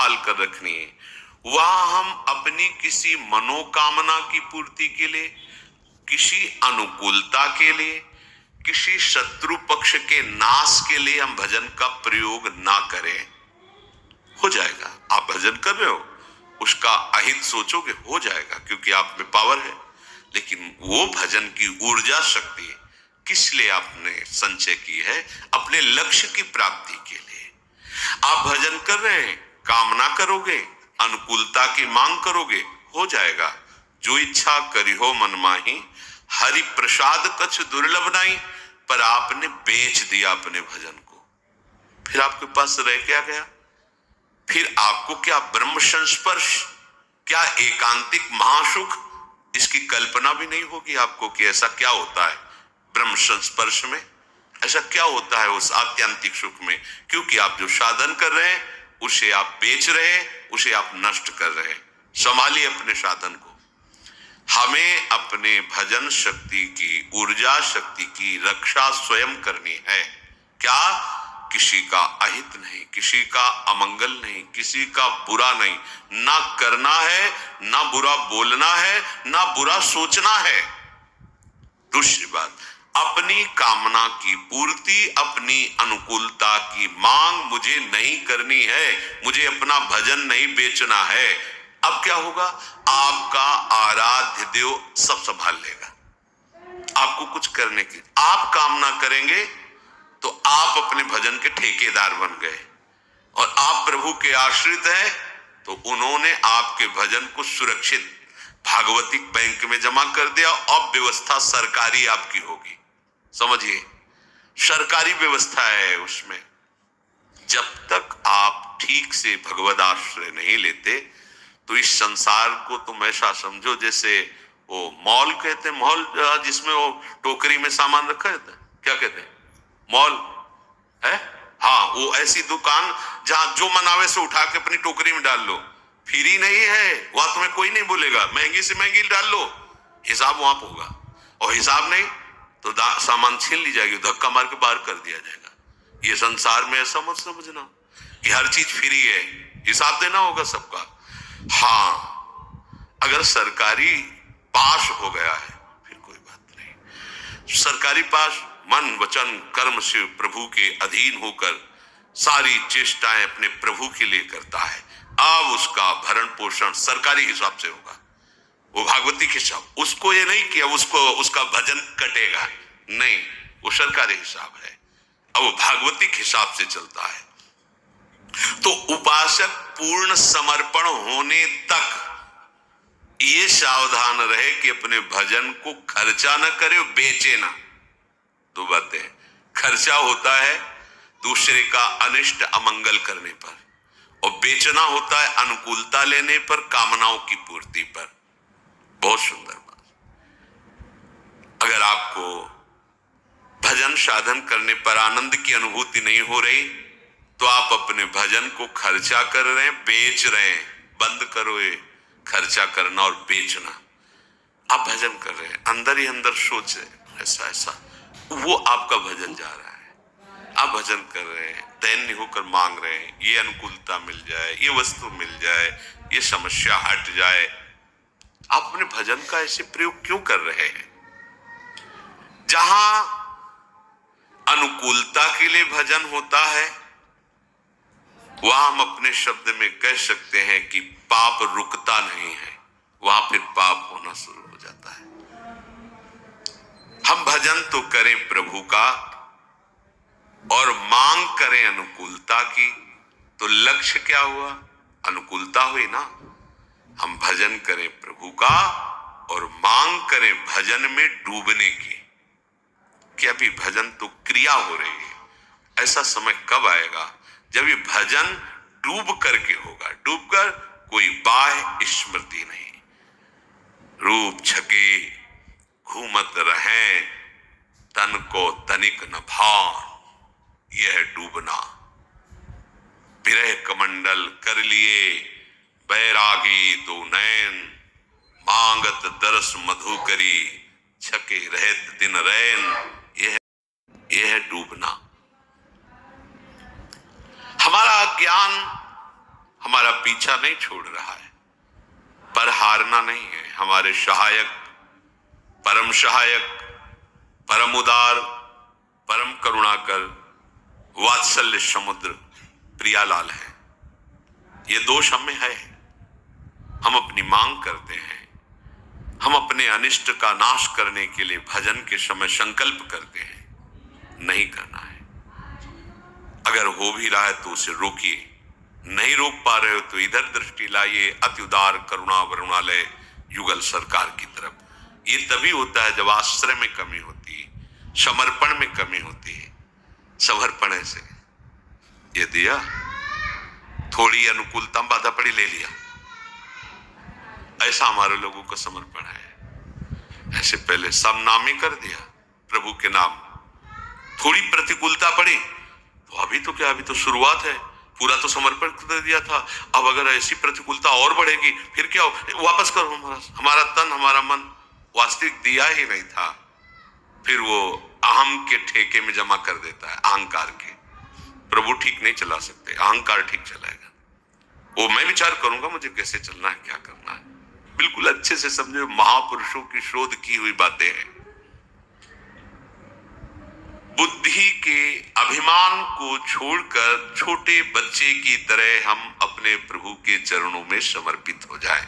संभाल कर रखनी है। वहां हम अपनी किसी मनोकामना की पूर्ति के लिए, किसी अनुकूलता के लिए, किसी शत्रु पक्ष के नाश के लिए हम भजन का प्रयोग ना करें। हो जाएगा, आप भजन कर रहे हो, उसका अहित सोचोगे, हो जाएगा, क्योंकि आप में पावर है। लेकिन वो भजन की ऊर्जा शक्ति किस लिए आपने संचय की है? अपने लक्ष्य की प्राप्ति के लिए। आप भजन कर रहे हैं, कामना करोगे, अनुकूलता की मांग करोगे, हो जाएगा। जो इच्छा करी हो मन माही, हरि प्रसाद कछ दुर्लभ नहीं। पर आपने बेच दिया अपने भजन को, फिर आपके पास रह क्या गया? फिर आपको क्या ब्रह्म संस्पर्श, क्या एकांतिक महासुख, इसकी कल्पना भी नहीं होगी आपको कि ऐसा क्या होता है ब्रह्म संस्पर्श में, ऐसा क्या होता है उस आत्यांतिक सुख में। क्योंकि आप जो साधन कर रहे हैं उसे आप बेच रहे हैं, उसे आप नष्ट कर रहे हैं। संभालिए अपने साधन को। हमें अपने भजन शक्ति की, ऊर्जा शक्ति की रक्षा स्वयं करनी है। क्या? किसी का अहित नहीं, किसी का अमंगल नहीं, किसी का बुरा नहीं, ना करना है, ना बुरा बोलना है, ना बुरा सोचना है। दूसरी बात, अपनी कामना की पूर्ति, अपनी अनुकूलता की मांग मुझे नहीं करनी है, मुझे अपना भजन नहीं बेचना है। अब क्या होगा? आपका आराध्य देव सब संभाल लेगा। आपको कुछ करने की, आप कामना करेंगे तो आप अपने भजन के ठेकेदार बन गए, और आप प्रभु के आश्रित हैं तो उन्होंने आपके भजन को सुरक्षित भागवतिक बैंक में जमा कर दिया। अब व्यवस्था सरकारी आपकी होगी, समझिए, सरकारी व्यवस्था है उसमें। जब तक आप ठीक से भगवद आश्रय नहीं लेते तो इस संसार को तुम ऐसा समझो जैसे वो मॉल कहते हैं, मॉल जिसमें वो टोकरी में सामान रखा रहता है, क्या कहते हैं? मॉल है। हाँ, वो ऐसी दुकान जहां जो मनावे से उठा के अपनी टोकरी में डाल लो। फ्री नहीं है, वहां तुम्हें कोई नहीं बोलेगा महंगी से महंगी डाल लो, हिसाब वहां होगा। और हिसाब नहीं तो सामान छीन ली जाएगी, धक्का मार के बाहर कर दिया जाएगा। ये संसार में ऐसा मत समझना कि हर चीज फ्री है, हिसाब देना होगा सबका। हाँ, अगर सरकारी पास हो गया है फिर कोई बात नहीं। सरकारी पास मन वचन कर्म से प्रभु के अधीन होकर सारी चेष्टाएं अपने प्रभु के लिए करता है। अब उसका भरण पोषण सरकारी हिसाब से होगा, वो भागवती के हिसाब। उसको ये नहीं कि अब उसका भजन कटेगा, नहीं, वो सरकारी हिसाब है, अब वो भागवती के हिसाब से चलता है। तो उपासक पूर्ण समर्पण होने तक ये सावधान रहे कि अपने भजन को खर्चा न करे, बेचे ना। दो बातें, खर्चा होता है दूसरे का अनिष्ट अमंगल करने पर, और बेचना होता है अनुकूलता लेने पर, कामनाओं की पूर्ति पर। बहुत सुंदर बात। अगर आपको भजन साधन करने पर आनंद की अनुभूति नहीं हो रही तो आप अपने भजन को खर्चा कर रहे हैं, बेच रहे हैं। बंद करो ये खर्चा करना और बेचना। आप भजन कर रहे हैं, अंदर ही अंदर सोच रहे हैं ऐसा ऐसा, वो आपका भजन जा रहा है। आप भजन कर रहे हैं, दैन्य होकर मांग रहे हैं, ये अनुकूलता मिल जाए, ये वस्तु मिल जाए, ये समस्या हट जाए। आप अपने भजन का ऐसे प्रयोग क्यों कर रहे हैं? जहां अनुकूलता के लिए भजन होता है वहां हम अपने शब्द में कह सकते हैं कि पाप रुकता नहीं है, वहां फिर पाप होना शुरू हो जाता है। हम भजन तो करें प्रभु का और मांग करें अनुकूलता की, तो लक्ष्य क्या हुआ? अनुकूलता हुई ना। हम भजन करें प्रभु का और मांग करें भजन में डूबने की, कि अभी भजन तो क्रिया हो रही है। ऐसा समय कब आएगा जब ये भजन डूब करके होगा? डूब कर कोई बाह्य स्मृति नहीं, रूप छके घूमत रहें, तन को तनिक न भान, यह डूबना। विरह कमंडल कर लिए बैरागी दो नैन, मांगत दरस मधु करी, छके रहत दिन रैन, यह डूबना। हमारा ज्ञान, हमारी हमारा पीछा नहीं छोड़ रहा है, पर हारना नहीं है। हमारे सहायक, परम उदार, परम करुणाकर, वात्सल्य समुद्र प्रियालाल है। ये दोष हमें है। हम अपनी मांग करते हैं, हम अपने अनिष्ट का नाश करने के लिए भजन के समय संकल्प करते हैं, नहीं करना है। अगर हो भी रहा है तो उसे रोकिए, नहीं रोक पा रहे हो तो इधर दृष्टि लाइए अति उदार करुणा वरुणालय युगल सरकार की तरफ। ये तभी होता है जब आश्रय में कमी होती है, समर्पण में कमी होती है। समर्पण ऐसे ये दिया, थोड़ी अनुकूलता बाधा पड़ी, ले लिया, ऐसा हमारे लोगों का समर्पण है। ऐसे पहले सब नामे कर दिया प्रभु के नाम, थोड़ी प्रतिकूलता पड़ी तो अभी तो क्या, अभी तो शुरुआत है, पूरा तो समर्पण कर दिया था। अब अगर ऐसी प्रतिकूलता और बढ़ेगी फिर क्या हो, वापस करो हमारा तन हमारा मन। वास्तविक दिया ही नहीं था, फिर वो अहम के ठेके में जमा कर देता है, अहंकार के। प्रभु ठीक नहीं चला सकते, अहंकार ठीक चलाएगा। वो मैं विचार करूंगा मुझे कैसे चलना है, क्या करना है, बिल्कुल अच्छे से समझो। महापुरुषों की शोध की हुई बातें हैं। बुद्धि के अभिमान को छोड़कर छोटे बच्चे की तरह हम अपने प्रभु के चरणों में समर्पित हो जाएं।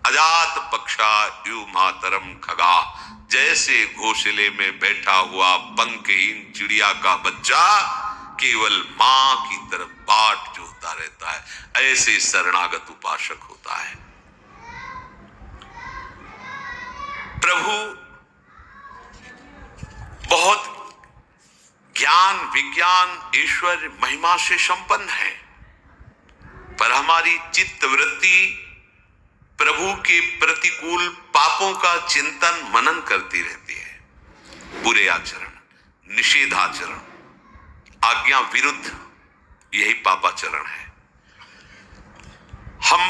अजात पक्षा यु मातरम खगा, जैसे घोंसले में बैठा हुआ पंखहीन चिड़िया का बच्चा केवल मां की तरफ बाट जोता रहता है, ऐसे शरणागत उपासक होता है। प्रभु बहुत ज्ञान विज्ञान ईश्वर महिमा से संपन्न है, पर हमारी चित्त वृत्ति प्रभु के प्रतिकूल पापों का चिंतन मनन करती रहती है। बुरे आचरण, निषेधाचरण, आज्ञा विरुद्ध, यही पापाचरण है। हम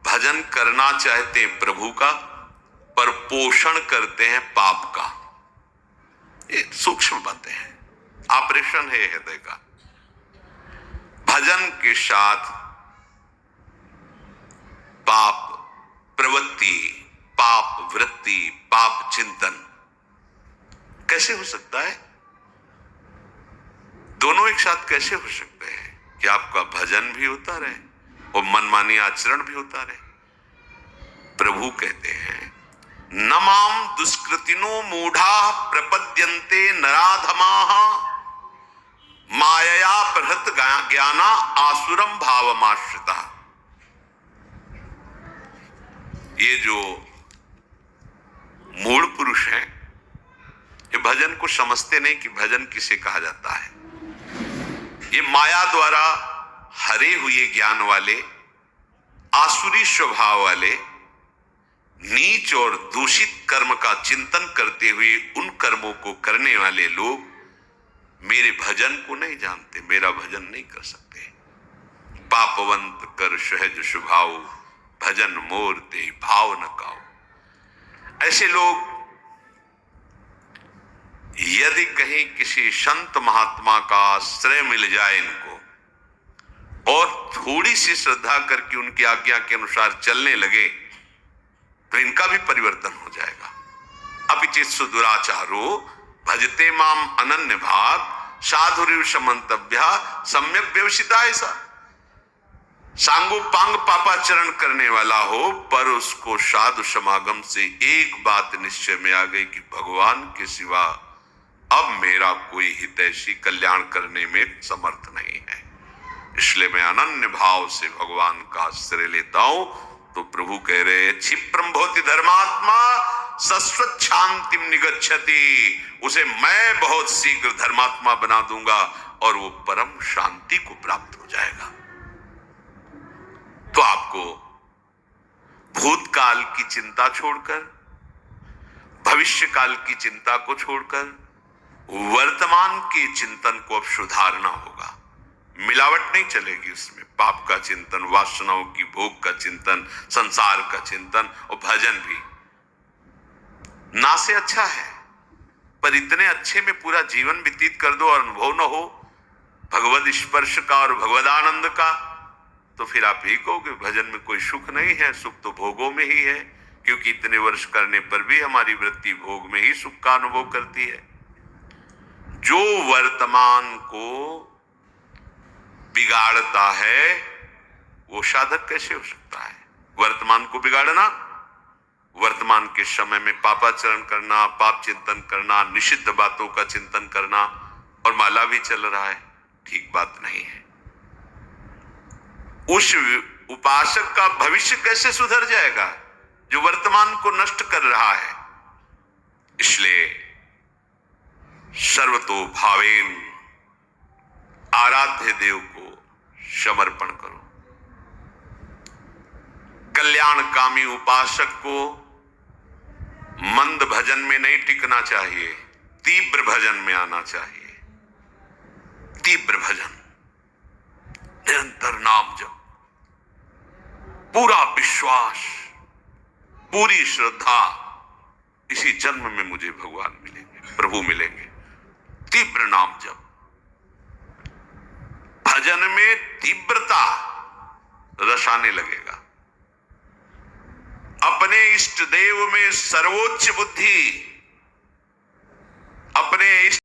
भजन करना चाहते हैं प्रभु का, पर पोषण करते हैं पाप का। ये सूक्ष्म बातें हैं, ऑपरेशन है हृदय का। भजन के साथ पाप प्रवृत्ति, पाप वृत्ति, पाप चिंतन कैसे हो सकता है? दोनों एक साथ कैसे हो सकते हैं कि आपका भजन भी होता रहे और मनमानी आचरण भी होता रहे? प्रभु कहते हैं, नमाम दुष्कृतिनो मूढ़ा प्रपद्यन्ते नराधमाः मायया प्रहृत ज्ञाना आसुरम भावमाश्रिता। ये जो मूढ़ पुरुष हैं, ये भजन को समझते नहीं कि भजन किसे कहा जाता है। ये माया द्वारा हरे हुए ज्ञान वाले, आसुरी स्वभाव वाले, नीच और दूषित कर्म का चिंतन करते हुए उन कर्मों को करने वाले लोग मेरे भजन को नहीं जानते, मेरा भजन नहीं कर सकते। पापवंत कर सहज स्वभाव, भजन मोर ते भाव न काओ। ऐसे लोग यदि कहीं किसी संत महात्मा का आश्रय मिल जाए इनको, और थोड़ी सी श्रद्धा करके उनकी आज्ञा के अनुसार चलने लगे, तो इनका भी परिवर्तन हो जाएगा। अपिचित सुदुराचारो भजते माम अनन्य भाग, साधुरिव समन्तव्या सम्यक व्यवसिता। ऐसा सांगो पांग पापाचरण करने वाला हो, पर उसको साधु समागम से एक बात निश्चय में आ गई कि भगवान के सिवा अब मेरा कोई हितैषी कल्याण करने में समर्थ नहीं है, इसलिए मैं अनन्य भाव से भगवान का आश्रय लेता हूं। तो प्रभु कह रहे, क्षिप्रम भवति धर्मात्मा शाश्वत शांतिम निगच्छति। उसे मैं बहुत शीघ्र धर्मात्मा बना दूंगा और वो परम शांति को प्राप्त हो जाएगा। तो आपको भूतकाल की चिंता छोड़कर, भविष्य काल की चिंता को छोड़कर वर्तमान के चिंतन को अब सुधारना होगा। मिलावट नहीं चलेगी उसमें। पाप का चिंतन, वासनाओं की भोग का चिंतन, संसार का चिंतन और भजन भी ना से अच्छा है, पर इतने अच्छे में पूरा जीवन व्यतीत कर दो और अनुभव न हो भगवद स्पर्श का और भगवदानंद का, तो फिर आप ही कहोगे भजन में कोई सुख नहीं है, सुख तो भोगों में ही है, क्योंकि इतने वर्ष करने पर भी हमारी वृत्ति भोग में ही सुख का अनुभव करती है। जो वर्तमान को बिगाड़ता है वो साधक कैसे हो सकता है? वर्तमान को बिगाड़ना, वर्तमान के समय में पापाचरण करना, पाप चिंतन करना, निषिद्ध बातों का चिंतन करना, और माला भी चल रहा है, ठीक बात नहीं है। उस उपासक का भविष्य कैसे सुधर जाएगा जो वर्तमान को नष्ट कर रहा है? इसलिए सर्वतो भावेन आराध्य देव को समर्पण करो। कल्याणकामी उपासक को मंद भजन में नहीं टिकना चाहिए, तीव्र भजन में आना चाहिए। तीव्र भजन, निरंतर नाम जप, पूरा विश्वास, पूरी श्रद्धा, इसी जन्म में मुझे भगवान मिलेंगे, प्रभु मिलेंगे। तीव्र नाम जप, भजन में तीव्रता, रस आने लगेगा। अपने इष्ट देव में सर्वोच्च बुद्धि, अपने इष्ट